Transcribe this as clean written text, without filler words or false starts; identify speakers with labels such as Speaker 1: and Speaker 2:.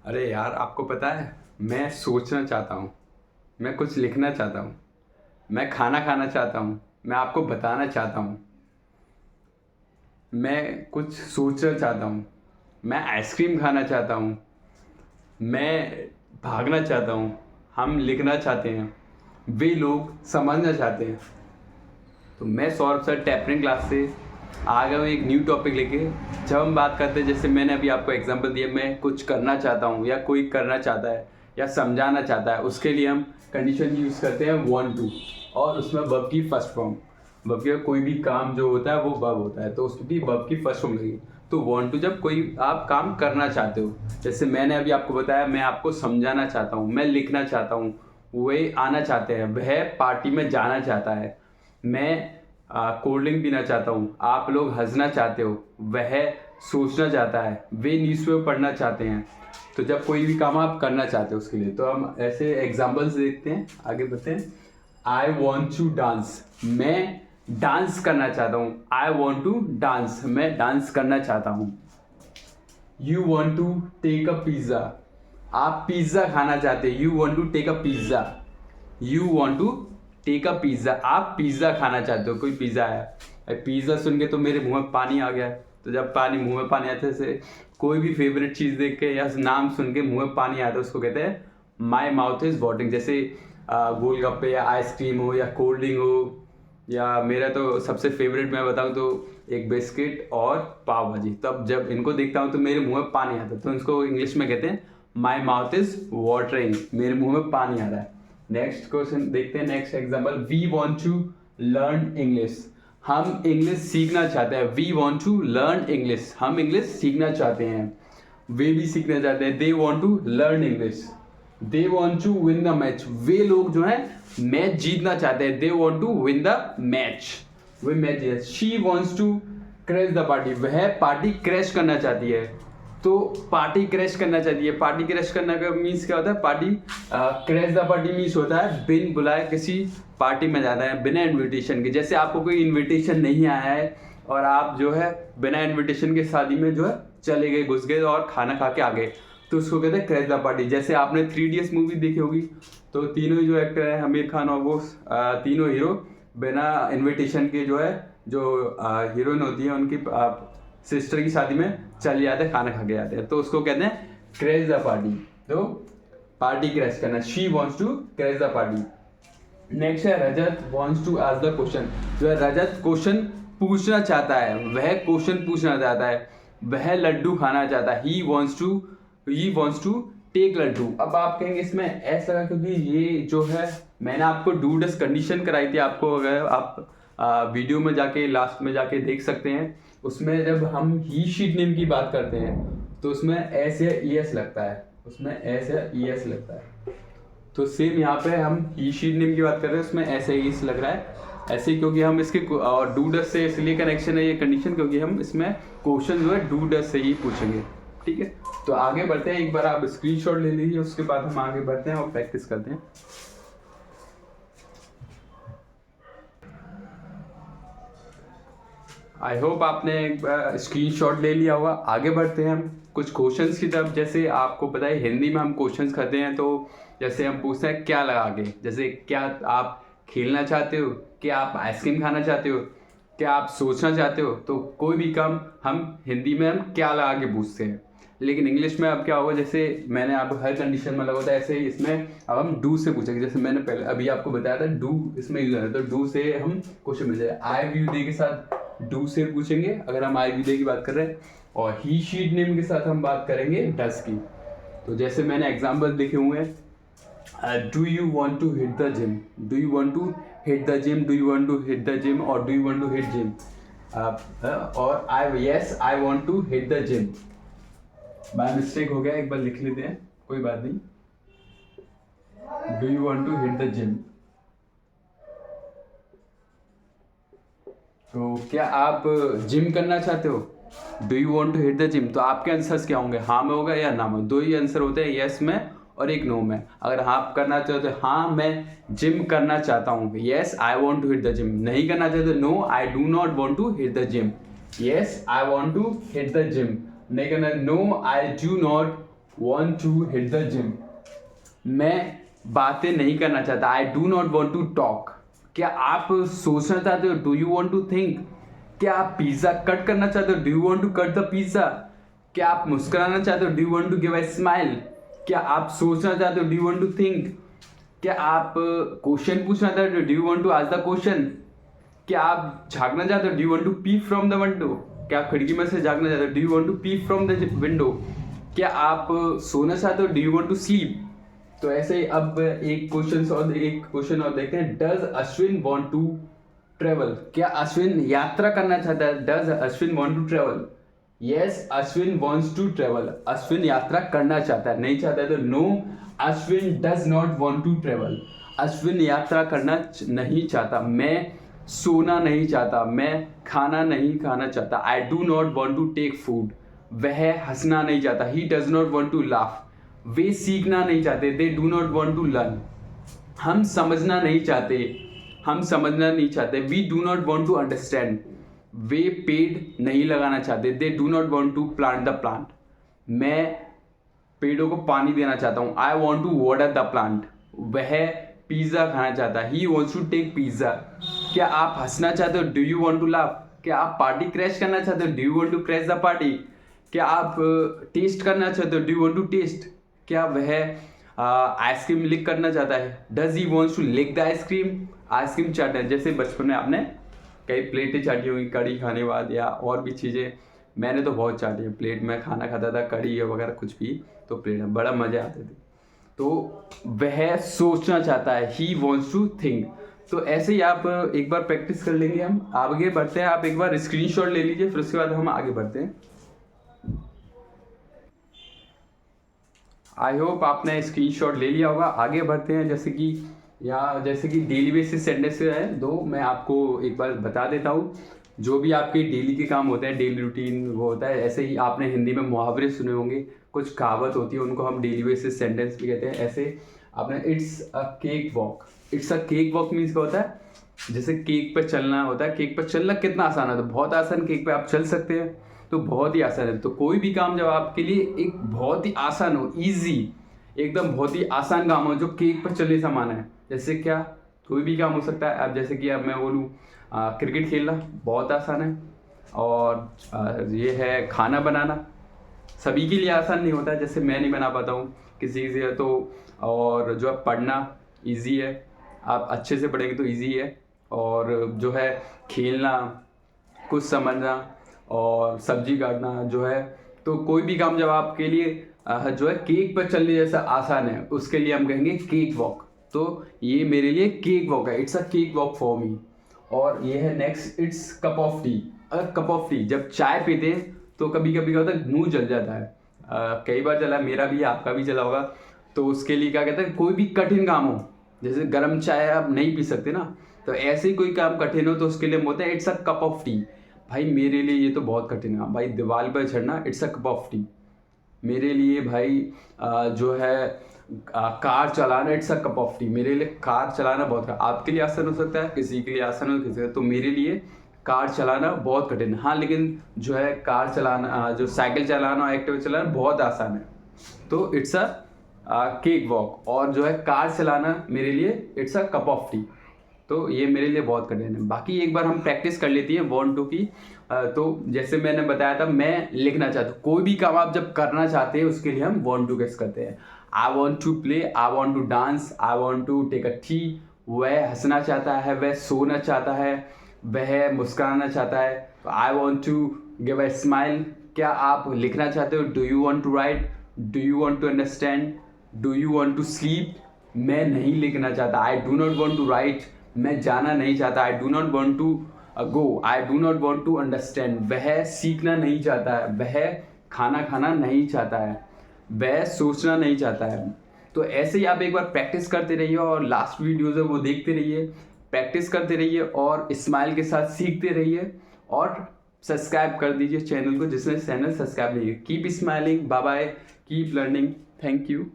Speaker 1: अरे यार, आपको पता है, मैं सोचना चाहता हूँ, मैं कुछ लिखना चाहता हूँ, मैं खाना खाना चाहता हूँ, मैं आपको बताना चाहता हूँ, मैं कुछ सोचना चाहता हूँ, मैं आइसक्रीम खाना चाहता हूँ, मैं भागना चाहता हूँ, हम लिखना चाहते हैं, वे लोग समझना चाहते हैं। तो मैं सौरभ सर टैपरिंग क्लास से आ गया हूँ एक न्यू टॉपिक लेके। जब हम बात करते हैं, जैसे मैंने अभी आपको एग्जांपल दिया, मैं कुछ करना चाहता हूँ या कोई करना चाहता है या समझाना चाहता है, उसके लिए हम कंडीशन यूज़ करते हैं want to, और उसमें वर्ब की फर्स्ट फॉर्म। वर्ब का कोई भी काम जो होता है वो वर्ब होता है, तो उसकी वर्ब की फर्स्ट फॉर्म लगेगी। तो want to जब कोई आप काम करना चाहते हो, जैसे मैंने अभी आपको बताया, मैं आपको समझाना चाहता हूँ, मैं लिखना चाहता हूँ, वे आना चाहते हैं, वह पार्टी में जाना चाहता है, मैं कोल्ड ड्रिंक पीना चाहता हूँ, आप लोग हंसना चाहते हो, वह सोचना चाहता है, वे न्यूज़पेपर पढ़ना चाहते हैं। तो जब कोई भी काम आप करना चाहते हो उसके लिए, तो हम ऐसे एग्जाम्पल्स देखते हैं, आगे बढ़ते हैं। आई वॉन्ट टू डांस, मैं डांस करना चाहता हूँ। आई वॉन्ट टू डांस, मैं डांस करना चाहता हूँ। You want to take a pizza, आप पिज़्ज़ा खाना चाहते हैं। You want to take a pizza, you want to take a pizza, आप पिज़्ज़ा खाना चाहते हो। कोई पिज़्ज़ा है, पिज़्ज़ा सुन के तो मेरे मुंह में पानी आ गया। तो जब मुंह में पानी आते से कोई भी फेवरेट चीज़ देख के या नाम सुन के मुंह में पानी आता है, उसको कहते हैं माई माउथ इज वाटरिंग। जैसे गोलगप्पे या आइसक्रीम हो या कोल्ड ड्रिंक हो, या मेरा तो सबसे फेवरेट मैं बताऊं तो एक बिस्किट और पाव भाजी। तब जब इनको देखता हूं तो मेरे मुंह में पानी आता है, तो इसको इंग्लिश में कहते हैं माई माउथ इज वाटरिंग, मेरे मुंह में पानी आ रहा है। नेक्स्ट क्वेश्चन देखते हैं, next example. We want to learn English, हम इंग्लिश सीखना चाहते हैं। We want to learn English, हम इंग्लिश सीखना चाहते हैं। वे भी सीखना चाहते हैं, they want to learn English. They want to win the match, वे लोग जो है मैच जीतना चाहते हैं। They want to win the match, वे match. She wants to crash the party, वह पार्टी क्रैश करना चाहती है। तो पार्टी क्रैश करना चाहती है, पार्टी क्रैश करना का मीन्स क्या होता है? Party crash the party means होता है बिन बुलाए किसी पार्टी में जाना है बिना इनविटेशन के। जैसे आपको कोई इनविटेशन नहीं आया है और आप जो है बिना इनविटेशन के शादी में जो है चले गए, घुस गए और खाना खा के आ गए, तो उसको कहते हैं क्रैश द पार्टी। जैसे आपने 3 इडियट्स मूवी देखी होगी, तो तीनों ही जो एक्टर है, आमिर खान और वो तीनों हीरो बिना इनविटेशन के जो है, जो हीरोइन होती है उनकी सिस्टर की शादी में चले जाते हैं, खाना खा के जाते हैं, तो उसको कहते हैं क्रैश द पार्टी। तो पार्टी क्रैश करना, she wants to crash the party. Next है Rajat wants to ask the question, जो है रजत क्वेश्चन पूछना चाहता है, वह क्वेश्चन पूछना चाहता है, वह लड्डू खाना चाहता है। He wants to take laddoo. अब आप कहेंगे इसमें ऐसा लगा, क्योंकि ये जो है मैंने आपको डू डस कंडीशन कराई थी, आपको अगर आप वीडियो में जाके लास्ट में जाके देख सकते हैं, उसमें जब हम ही शीट नेम की बात करते हैं तो उसमें एस या ई एस लगता है, उसमें एस या ई एस लगता है। तो सेम यहाँ पे हम ही शीट नेम की बात कर रहे हैं, उसमें ऐसे ही लग रहा है ऐसे, क्योंकि हम इसके और डू डस से इसलिए कनेक्शन है ये कंडीशन, क्योंकि हम इसमें क्वेश्चन जो है डू डस से ही पूछेंगे। ठीक है, तो आगे बढ़ते हैं। एक बार आप स्क्रीनशॉट ले लीजिए, उसके बाद हम आगे बढ़ते हैं और प्रैक्टिस करते हैं। आई होप आपने एक स्क्रीनशॉट ले लिया होगा। आगे बढ़ते हैं हम कुछ क्वेश्चंस की तरफ। जैसे आपको पता है हिंदी में हम क्वेश्चंस करते हैं, तो जैसे हम पूछते हैं क्या लगा के, जैसे क्या आप खेलना चाहते हो, क्या आप आइसक्रीम खाना चाहते हो, क्या आप सोचना चाहते हो, तो कोई भी काम हम हिंदी में हम क्या लगा के पूछते हैं। लेकिन इंग्लिश में अब क्या होगा, जैसे मैंने आपको हर कंडीशन में लगा था, ऐसे ही इसमें अब हम डू से पूछेंगे। जैसे मैंने पहले अभी आपको बताया था डू इसमें यूज है, तो डू से हम क्वेश्चन मिल जाए। आई व्यू डे के साथ डू से पूछेंगे अगर हम आई व्यू डे की बात कर रहे हैं, और ही शीट नेम के साथ हम बात करेंगे डस की। तो जैसे मैंने एग्जाम्पल देखे हुए हैं, do you want to hit the gym, do you want to hit the gym, do you want to hit the gym, और do you want to hit gym, और yes I want to hit the gym. By mistake हो गया, एक बार लिख लेते हैं, कोई बात नहीं। Do you want to hit the gym, तो क्या आप जिम करना चाहते हो? Do you want to hit the gym, तो आपके आंसर्स क्या होंगे? हाँ में होगा या ना में? दो ही आंसर होते हैं, यस में और एक नो में। अगर हाँ आप करना चाहते हो, हाँ मैं जिम करना चाहता हूँ, yes I want to hit the gym. नहीं करना चाहते, no I do not want to hit the gym, yes I want to hit the gym. नहीं करना, no I do not want to hit the gym. मैं बातें नहीं करना चाहता, I do not want to talk. क्या आप सोचना चाहते हो, do you want to think. क्या आप पिज्ज़ा कट करना चाहते हो, do you want to cut the pizza. क्या आप मुस्कुराना चाहते हो, do you want to give a smile. क्या आप सोचना चाहते हो, do you want to think. क्या आप क्वेश्चन पूछना चाहते हो, do you want to ask the question. क्या आप झाँकना चाहते हो, do you want to peek from the window. क्या आप खिड़की में से झाँकना चाहते हो, do you want to peek from the window. क्या आप सोना चाहते हो, do you want to sleep. तो ऐसे ही अब एक क्वेश्चन और देखते हैं. Does Ashwin want to travel. क्या अश्विन यात्रा करना चाहता है. Does Ashwin want to travel. Yes, Ashwin wants to travel. Ashwin यात्रा करना चाहता है. नहीं चाहता है तो no, Ashwin does not want to travel. Ashwin यात्रा करना नहीं चाहता. मैं सोना नहीं चाहता. मैं खाना नहीं खाना चाहता. I do not want to take food. वह हंसना नहीं चाहता. He does not want to laugh. वे सीखना नहीं चाहते. They do not want to learn. हम समझना नहीं चाहते. हम समझना नहीं चाहते. We do not want to understand. वे पेड़ नहीं लगाना चाहते. They do not want to plant the plant. मैं पेड़ों को पानी देना चाहता हूँ. I want to water the plant. वह पिज़्ज़ा खाना चाहता है. He wants to take pizza. क्या आप हंसना चाहते हो, do you want to laugh. क्या आप पार्टी क्रैश करना चाहते हो, do you want to crash the party. क्या आप टेस्ट करना चाहते हो, do you want to test. क्या वह आइसक्रीम लिक करना चाहता है. Does he wants to lick the ice cream. Ice cream चाटना है. जैसे बचपन में आपने कई प्लेटें चाटी होंगी कड़ी खाने के बाद, या और भी चीज़ें. मैंने तो बहुत चाटी है प्लेट में. खाना खाता था कड़ी वगैरह कुछ भी, तो प्लेट में बड़ा मज़ा आते थे. तो वह सोचना चाहता है. He wants to think. तो ऐसे ही आप एक बार प्रैक्टिस कर लेंगे. हम आगे बढ़ते हैं. आप एक बार स्क्रीनशॉट ले लीजिए, फिर उसके बाद हम आगे बढ़ते हैं. आई होप आपने स्क्रीनशॉट ले लिया होगा. आगे बढ़ते हैं. जैसे कि डेली बेसिस सेंटेंस है दो, मैं आपको एक बार बता देता हूँ. जो भी आपके डेली के काम होते हैं, डेली रूटीन वो होता है. ऐसे ही आपने हिंदी में मुहावरे सुने होंगे, कुछ कहावत होती है, उनको हम डेली बेसिस सेंटेंस भी कहते हैं. ऐसे आपने it's a cake walk. It's a cake walk means क्या होता है, जैसे केक पर चलना होता है. केक पर चलना कितना आसान है, तो बहुत आसान. केक पे आप चल सकते हैं, तो बहुत ही आसान है. तो कोई भी काम जब आपके लिए एक बहुत ही आसान हो, ईजी, एकदम बहुत ही आसान काम हो, जो केक पर चलने समान है. जैसे क्या, कोई भी काम हो सकता है. अब जैसे कि अब मैं बोलूँ क्रिकेट खेलना बहुत आसान है. और ये है खाना बनाना, सभी के लिए आसान नहीं होता है. जैसे मैं नहीं बना पाता हूँ, किसी से तो. और जो है पढ़ना ईजी है, आप अच्छे से पढ़ेंगे तो ईजी है. और जो है खेलना, कुछ समझना और सब्जी काटना जो है, तो कोई भी काम जब आपके लिए जो है केक पर चलने जैसा आसान है, उसके लिए हम कहेंगे केक वॉक. तो ये मेरे लिए केक वॉक है. It's a cake walk for me. और ये है next, it's cup of T. अगर कप ऑफ टी, जब चाय पीते हैं तो कभी कभी क्या होता है, मुंह जल जाता है. कई बार जला, मेरा भी, आपका भी जला होगा. तो उसके लिए क्या कहते हैं, कोई भी कठिन काम हो, जैसे गर्म चाय आप नहीं पी सकते ना, तो ऐसे ही कोई काम कठिन हो तो उसके लिए बोलते हैं it's a cup of T. भाई मेरे लिए ये तो बहुत कठिन है भाई, दीवार पर चढ़ना, it's a cup of T. मेरे लिए भाई जो है कार चलाना, it's a cup of T. मेरे लिए कार चलाना बहुत है. आपके लिए आसान हो सकता है, किसी के लिए आसान हो, किसी तो मेरे लिए कार चलाना बहुत कठिन है. हाँ, लेकिन जो है कार चलाना, जो साइकिल चलाना और एक्टिवा चलाना बहुत आसान है. तो इट्स अ केक वॉक. और जो है कार चलाना मेरे लिए it's a cup of T. तो ये मेरे लिए बहुत कठिन है. बाकी एक बार हम प्रैक्टिस कर लेती है वॉन्ट टू की. तो जैसे मैंने बताया था, मैं लिखना चाहता हूँ. कोई भी काम आप जब करना चाहते हैं उसके लिए हम वॉन्ट टू कैसे करते हैं. I want to play, I want to dance, I want to take a tea. वह हंसना चाहता है, वह सोना चाहता है, वह मुस्कुराना चाहता है. तो I want to give a smile. क्या आप लिखना चाहते हो, do you want to write, do you want to understand, do you want to sleep. मैं नहीं लिखना चाहता, I do not want to write. मैं जाना नहीं चाहता, I do not want to go, I do not want to understand. वह सीखना नहीं चाहता है, वह खाना खाना नहीं चाहता है, वह सोचना नहीं चाहता है. तो ऐसे ही आप एक बार प्रैक्टिस करते रहिए और लास्ट वीडियोज़ है वो देखते रहिए, प्रैक्टिस करते रहिए और स्माइल के साथ सीखते रहिए. और सब्सक्राइब कर दीजिए चैनल को, जिसने चैनल सब्सक्राइब नहीं किया. Keep smiling, bye bye, keep learning. Thank you.